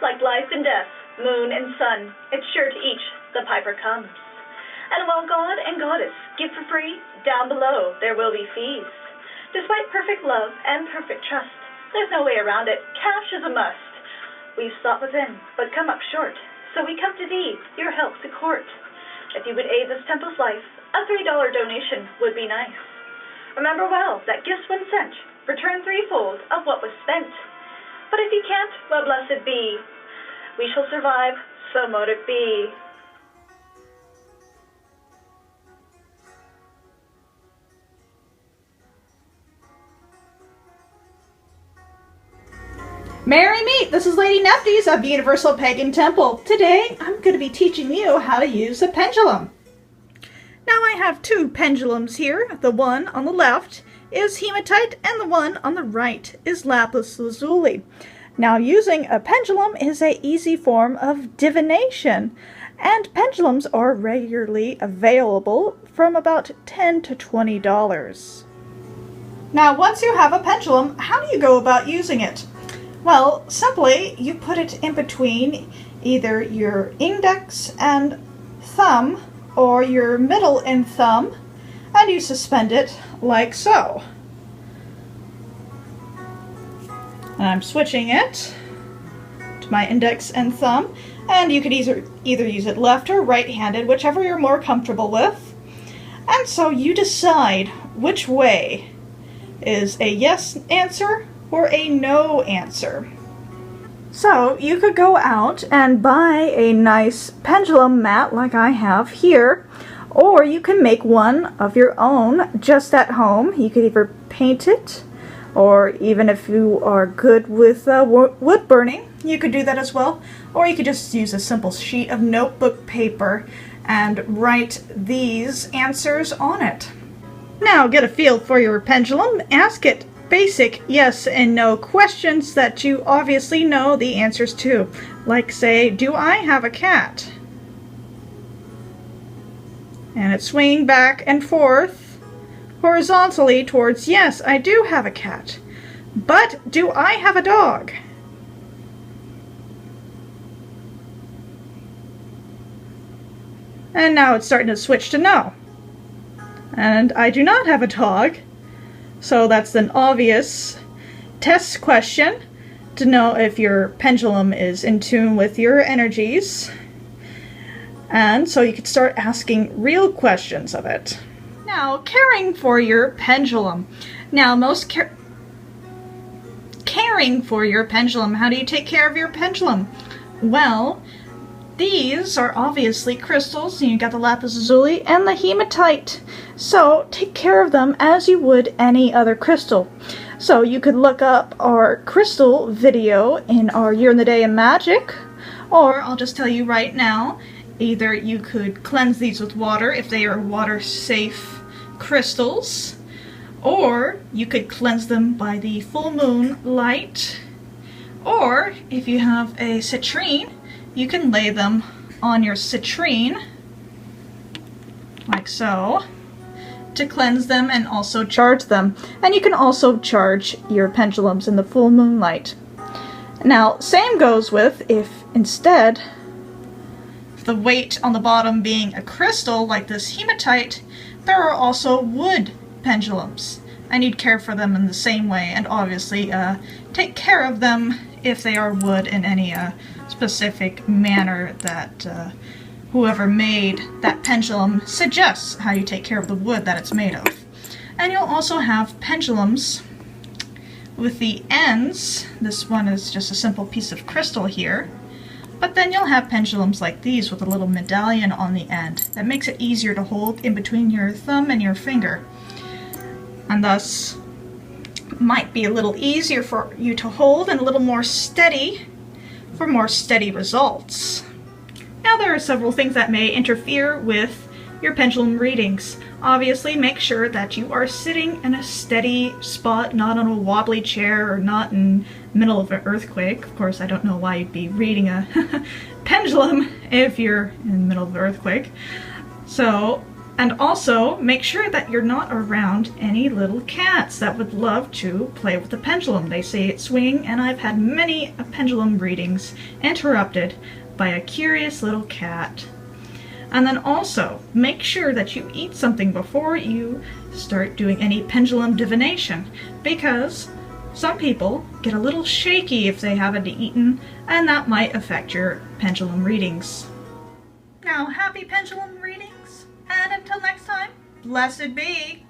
like life and death, moon and sun, it's sure to each the piper comes. And while God and Goddess give for free, down below there will be fees. Despite perfect love and perfect trust, there's no way around it. Cash is a must. We've sought within, but come up short. So we come to thee, your help to court. If you would aid this temple's life, a $3 donation would be nice. Remember well that gifts when sent return threefold of what was spent. But if you can't, well, blessed be. We shall survive, so mote it be. Merry meet! This is Lady Nephthys of Universal Pagan Temple. Today, I'm going to be teaching you how to use a pendulum. Now I have two pendulums here. The one on the left is hematite and the one on the right is lapis lazuli. Now using a pendulum is an easy form of divination, and pendulums are regularly available from about $10 to $20. Now once you have a pendulum, how do you go about using it? Well, simply, you put it in between either your index and thumb or your middle and thumb, and you suspend it like so. And I'm switching it to my index and thumb, and you could either use it left or right-handed, whichever you're more comfortable with. And so you decide which way is a yes answer or a no answer. So you could go out and buy a nice pendulum mat like I have here, or you can make one of your own just at home. You could either paint it, or even if you are good with wood burning, you could do that as well. Or you could just use a simple sheet of notebook paper and write these answers on it. Now get a feel for your pendulum. Ask it basic yes and no questions that you obviously know the answers to. Like, say, do I have a cat? And it's swinging back and forth horizontally towards yes, I do have a cat. But do I have a dog? And now it's starting to switch to no. And I do not have a dog. So that's an obvious test question to know if your pendulum is in tune with your energies. And so you could start asking real questions of it. Now, caring for your pendulum. Now, caring for your pendulum. How do you take care of your pendulum? Well, these are obviously crystals. You got the lapis lazuli and the hematite. So take care of them as you would any other crystal. So you could look up our crystal video in our Year in the Day in Magick, or I'll just tell you right now, either you could cleanse these with water if they are water safe crystals, or you could cleanse them by the full moon light, or if you have a citrine, you can lay them on your citrine, like so, to cleanse them and also charge them. And you can also charge your pendulums in the full moonlight. Now, same goes with if instead the weight on the bottom being a crystal like this hematite, there are also wood pendulums. And you'd care for them in the same way, and obviously take care of them if they are wood in any specific manner that whoever made that pendulum suggests how you take care of the wood that it's made of. And you'll also have pendulums with the ends. This one is just a simple piece of crystal here. But then you'll have pendulums like these with a little medallion on the end. That makes it easier to hold in between your thumb and your finger. And thus might be a little easier for you to hold and a little more steady for more steady results. Now there are several things that may interfere with your pendulum readings. Obviously make sure that you are sitting in a steady spot, not on a wobbly chair or not in the middle of an earthquake. Of course, I don't know why you'd be reading a pendulum if you're in the middle of an earthquake. So And also, make sure that you're not around any little cats that would love to play with the pendulum. They say it's swinging, and I've had many pendulum readings interrupted by a curious little cat. And then also, make sure that you eat something before you start doing any pendulum divination, because some people get a little shaky if they haven't eaten, and that might affect your pendulum readings. Now, happy pendulum readings, and until next time, blessed be!